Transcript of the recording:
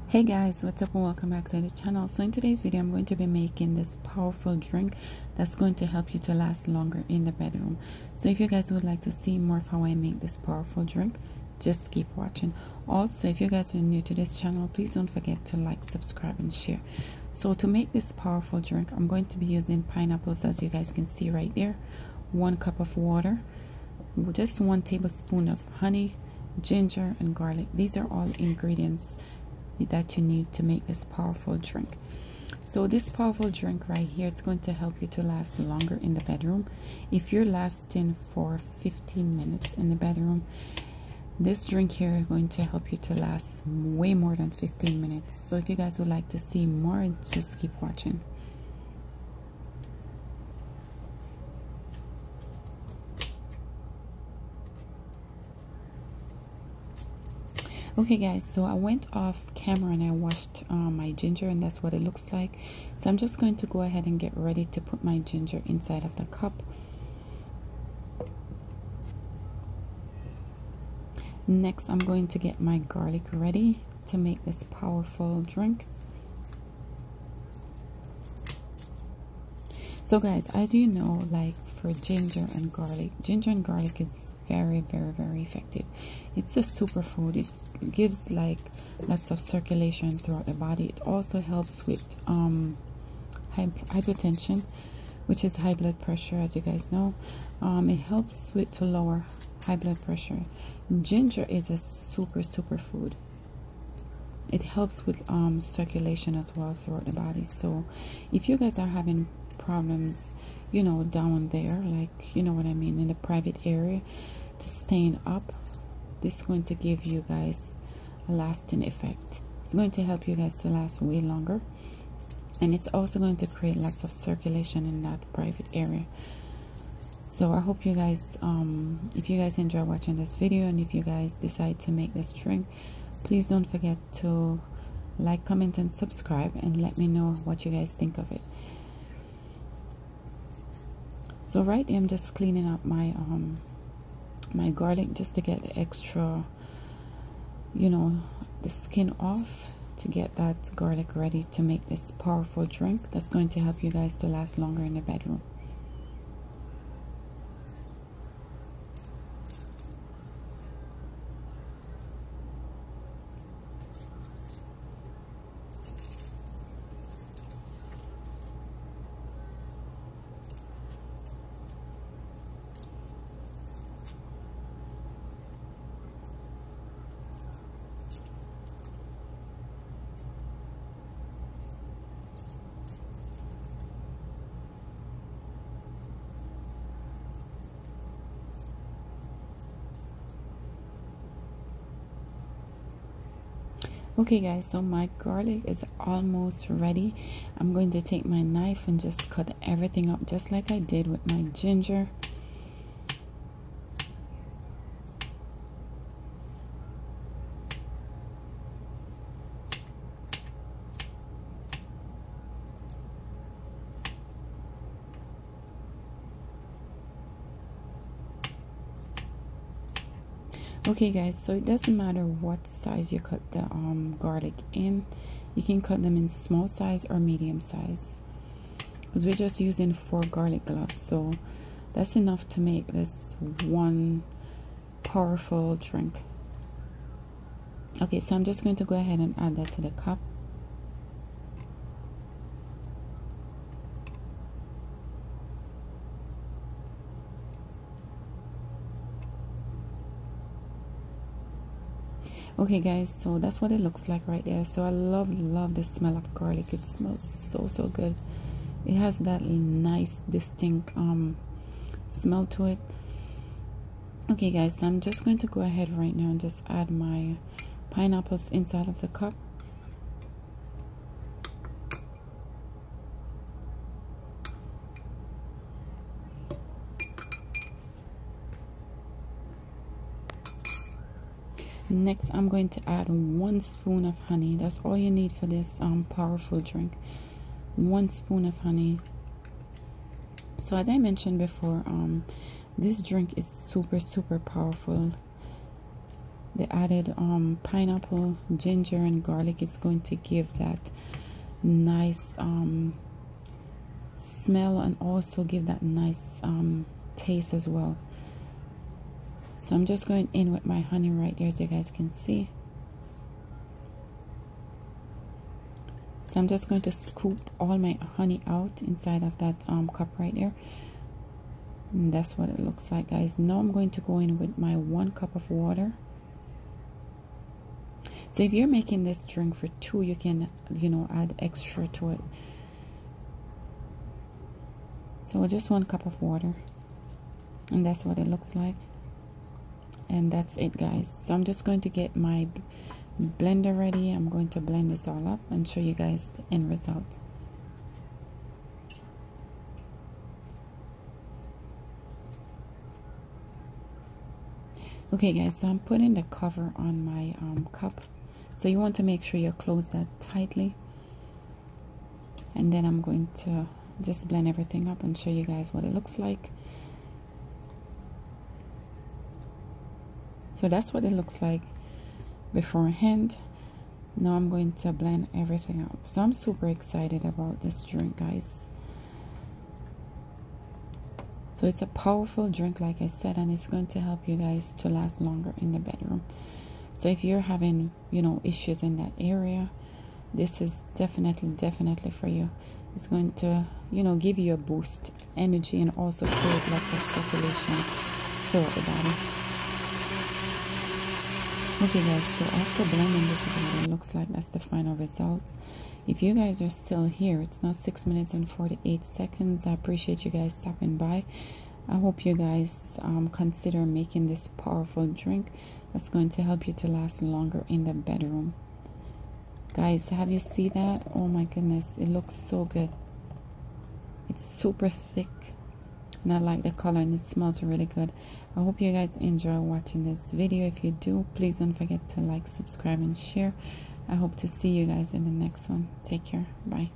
Hey guys, what's up and welcome back to the channel. So in today's video I'm going to be making this powerful drink that's going to help you to last longer in the bedroom. So if you guys would like to see more of how I make this powerful drink, just keep watching. Also, if you guys are new to this channel, please don't forget to like, subscribe and share. So to make this powerful drink, I'm going to be using pineapples, as you guys can see right there, 1 cup of water, just 1 tablespoon of honey, ginger and garlic. These are all ingredients that you need to make this powerful drink. So this powerful drink right here, it's going to help you to last longer in the bedroom. If you're lasting for 15 minutes in the bedroom, this drink here is going to help you to last way more than 15 minutes. So if you guys would like to see more, just keep watching. Okay guys, so I went off camera and I washed my ginger, and that's what it looks like. So I'm just going to go ahead and get ready to put my ginger inside of the cup. Next, I'm going to get my garlic ready to make this powerful drink. So guys, as you know, like for ginger and garlic is very effective. It's a superfood. It gives like lots of circulation throughout the body. It also helps with hypertension, which is high blood pressure, as you guys know. It helps with to lower high blood pressure. Ginger is a super food. It helps with circulation as well throughout the body. So if you guys are having problems, you know, down there, like, you know what I mean, in the private area, to stain up, this is going to give you guys a lasting effect. It's going to help you guys to last way longer, and it's also going to create lots of circulation in that private area. So I hope you guys, if you guys enjoy watching this video, and if you guys decide to make this drink, please don't forget to like, comment and subscribe, and let me know what you guys think of it. So right here I'm just cleaning up my my garlic, just to get the extra, you know, the skin off, to get that garlic ready to make this powerful drink that's going to help you guys to last longer in the bedroom. Okay guys, so my garlic is almost ready. I'm going to take my knife and just cut everything up just like I did with my ginger. Okay guys, so it doesn't matter what size you cut the garlic in. You can cut them in small size or medium size, because we're just using 4 garlic cloves, so that's enough to make this one powerful drink. Okay, so I'm just going to go ahead and add that to the cup. Okay guys, so that's what it looks like right there. So I love the smell of garlic. It smells so good. It has that nice distinct smell to it. Okay guys, so I'm just going to go ahead right now and just add my pineapples inside of the cup. Next, I'm going to add 1 spoon of honey. That's all you need for this powerful drink. 1 spoon of honey. So as I mentioned before, this drink is super powerful. the added pineapple, ginger and garlic is going to give that nice smell and also give that nice taste as well. So I'm just going in with my honey right there, as you guys can see. So I'm just going to scoop all my honey out inside of that cup right there. And that's what it looks like, guys. Now I'm going to go in with my 1 cup of water. So if you're making this drink for 2, you can, you know, add extra to it. So just 1 cup of water, and that's what it looks like. And that's it, guys. So I'm just going to get my blender ready. I'm going to blend this all up and show you guys the end result. Okay, guys, so I'm putting the cover on my cup. So you want to make sure you close that tightly, and then I'm going to just blend everything up and show you guys what it looks like. So that's what it looks like beforehand. Now I'm going to blend everything up. So I'm super excited about this drink, guys. So it's a powerful drink, like I said, and it's going to help you guys to last longer in the bedroom. So if you're having, you know, issues in that area, this is definitely for you. It's going to, you know, give you a boost of energy and also create lots of circulation throughout the body. Okay, guys, so after blending, this is what it looks like. That's the final results. If you guys are still here, it's now 6 minutes and 48 seconds. I appreciate you guys stopping by. I hope you guys consider making this powerful drink that's going to help you to last longer in the bedroom. Guys, have you seen that? Oh my goodness, it looks so good. It's super thick and I like the color, and it smells really good. I hope you guys enjoy watching this video. If you do, please don't forget to like, subscribe and share. I hope to see you guys in the next one. Take care. Bye.